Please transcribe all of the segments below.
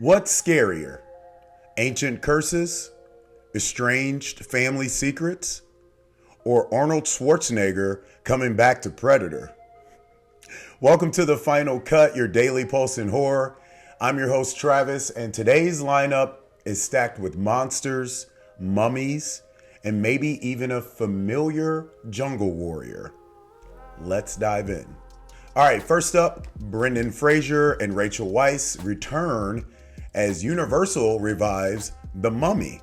What's scarier? Ancient curses, estranged family secrets, or Arnold Schwarzenegger coming back to Predator? Welcome to the Final Cut, your daily pulse in horror. I'm your host, Travis, and today's lineup is stacked with monsters, mummies, and maybe even a familiar jungle warrior. Let's dive in. All right, first up, Brendan Fraser and Rachel Weisz return as Universal revives The Mummy.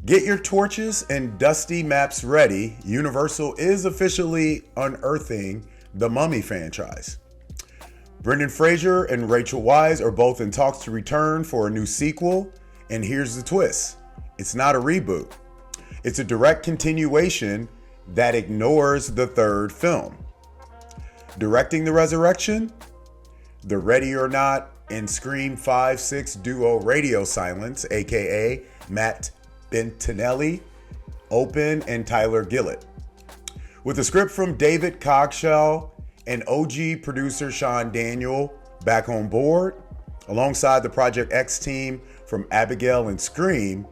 Get your torches and dusty maps ready. Universal is officially unearthing the Mummy franchise. Brendan Fraser and Rachel Weisz are both in talks to return for a new sequel, and here's the twist. It's not a reboot. It's a direct continuation that ignores the third film. Directing the resurrection, the Ready or Not and Scream 5-6 duo Radio Silence, aka Matt Bettinelli, Open, and Tyler Gillett. With a script from David Slade and OG producer Sean Daniel back on board, alongside the Project X team from Abigail and Scream,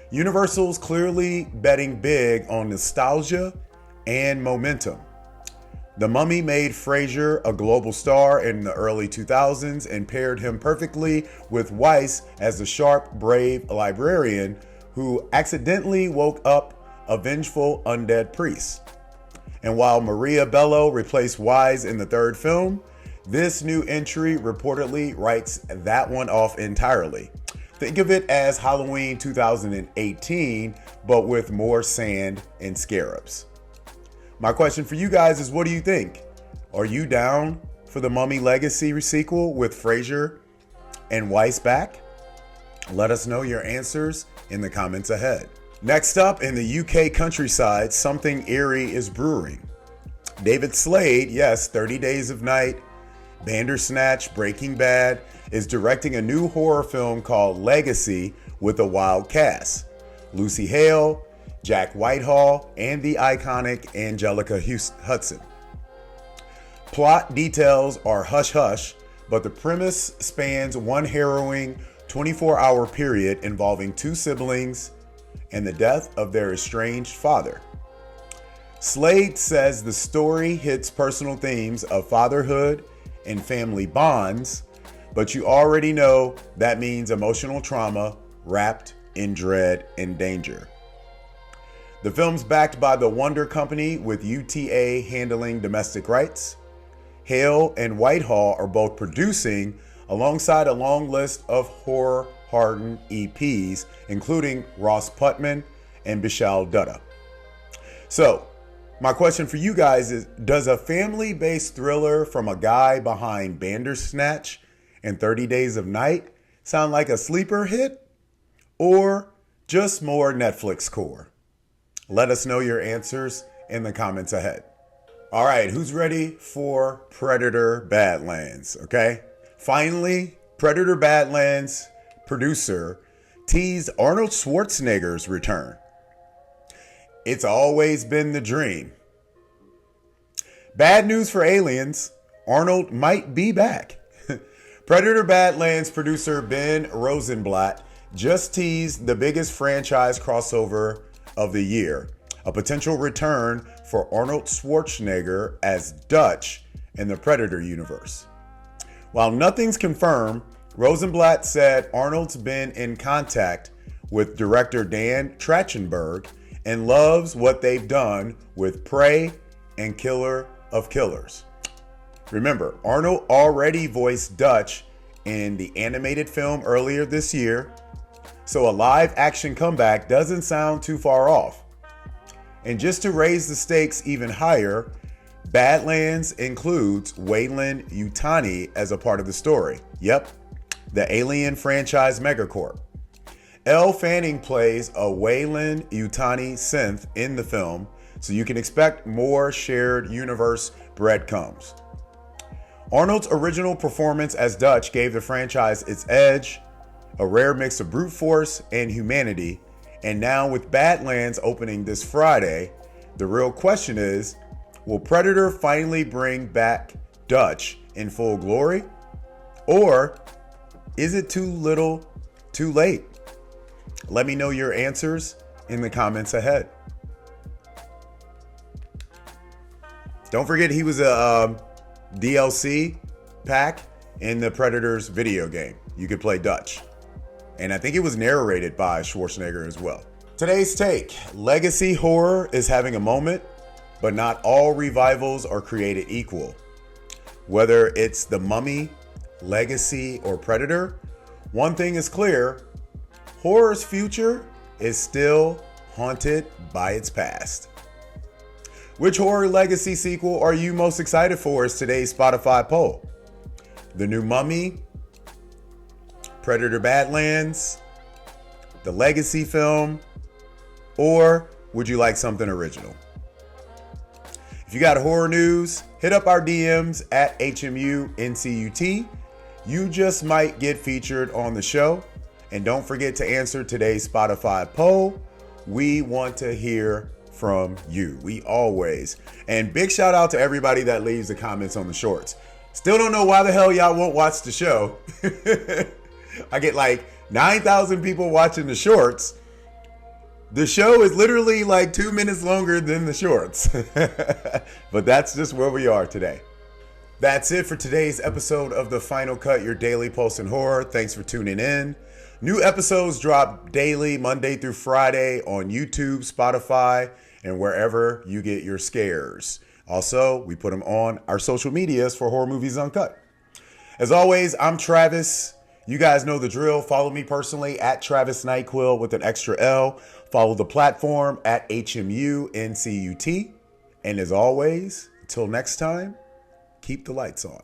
Universal's clearly betting big on nostalgia and momentum. The Mummy made Fraser a global star in the early 2000s and paired him perfectly with Weisz as the sharp, brave librarian who accidentally woke up a vengeful undead priest. And while Maria Bello replaced Weisz in the third film, this new entry reportedly writes that one off entirely. Think of it as Halloween 2018, but with more sand and scarabs. My question for you guys is, what do you think? Are you down for the Mummy Legacy sequel with Fraser and Weisz back? Let us know your answers in the comments ahead. Next up, in the UK countryside, something eerie is brewing. David Slade, yes, 30 Days of Night, Bandersnatch, Breaking Bad, is directing a new horror film called Legacy with a wild cast. Lucy Hale, Jack Whitehall, and the iconic Anjelica Huston. Plot details are hush-hush, but the premise spans one harrowing 24-hour period involving two siblings and the death of their estranged father. Slade says the story hits personal themes of fatherhood and family bonds, but you already know that means emotional trauma wrapped in dread and danger. The film's backed by the Wonder Company, with UTA handling domestic rights. Hale and Whitehall are both producing, alongside a long list of horror-hardened EPs, including Ross Putman and Bishal Dutta. So, my question for you guys is, does a family-based thriller from a guy behind Bandersnatch and 30 Days of Night sound like a sleeper hit? Or just more Netflix core? Let us know your answers in the comments ahead. All right, who's ready for Predator Badlands? Okay. Finally, Predator Badlands producer teased Arnold Schwarzenegger's return. It's always been the dream. Bad news for aliens. Arnold might be back. Predator Badlands producer Ben Rosenblatt just teased the biggest franchise crossover of the year, a potential return for Arnold Schwarzenegger as Dutch in the Predator universe. While nothing's confirmed, Rosenblatt said Arnold's been in contact with director Dan Trachtenberg and loves what they've done with Prey and Killer of Killers. Remember, Arnold already voiced Dutch in the animated film earlier this year, so a live action comeback doesn't sound too far off. And just to raise the stakes even higher, Badlands includes Weyland Yutani as a part of the story. Yep, the Alien franchise megacorp. Elle Fanning plays a Weyland Yutani synth in the film, so you can expect more shared universe breadcrumbs. Arnold's original performance as Dutch gave the franchise its edge, a rare mix of brute force and humanity, and now with Badlands opening this Friday, the real question is, will Predator finally bring back Dutch in full glory? Or is it too little, too late? Let me know your answers in the comments ahead. Don't forget he was a DLC pack in the Predators video game. You could play Dutch. And I think it was narrated by Schwarzenegger as well. Today's take: legacy horror is having a moment, but not all revivals are created equal. Whether it's The Mummy, Legacy, or Predator, one thing is clear: horror's future is still haunted by its past. Which horror legacy sequel are you most excited for is today's Spotify poll. The new Mummy, Predator Badlands, the Legacy film, or would you like something original? If you got horror news, hit up our DMs at HMUNCUT. You just might get featured on the show. And don't forget to answer today's Spotify poll. We want to hear from you. We always. And big shout out to everybody that leaves the comments on the shorts. Still don't know why the hell y'all won't watch the show. I get like 9,000 people watching the shorts. The show is literally like 2 minutes longer than the shorts. But that's just where we are today. That's it for today's episode of The Final Cut, your daily pulse in horror. Thanks for tuning in. New episodes drop daily, Monday through Friday on YouTube, Spotify, and wherever you get your scares. Also, we put them on our social medias for Horror Movies Uncut. As always, I'm Travis. You guys know the drill. Follow me personally at Travis Nyquil with an extra L. Follow the platform at HMUNCUT. And as always, until next time, keep the lights on.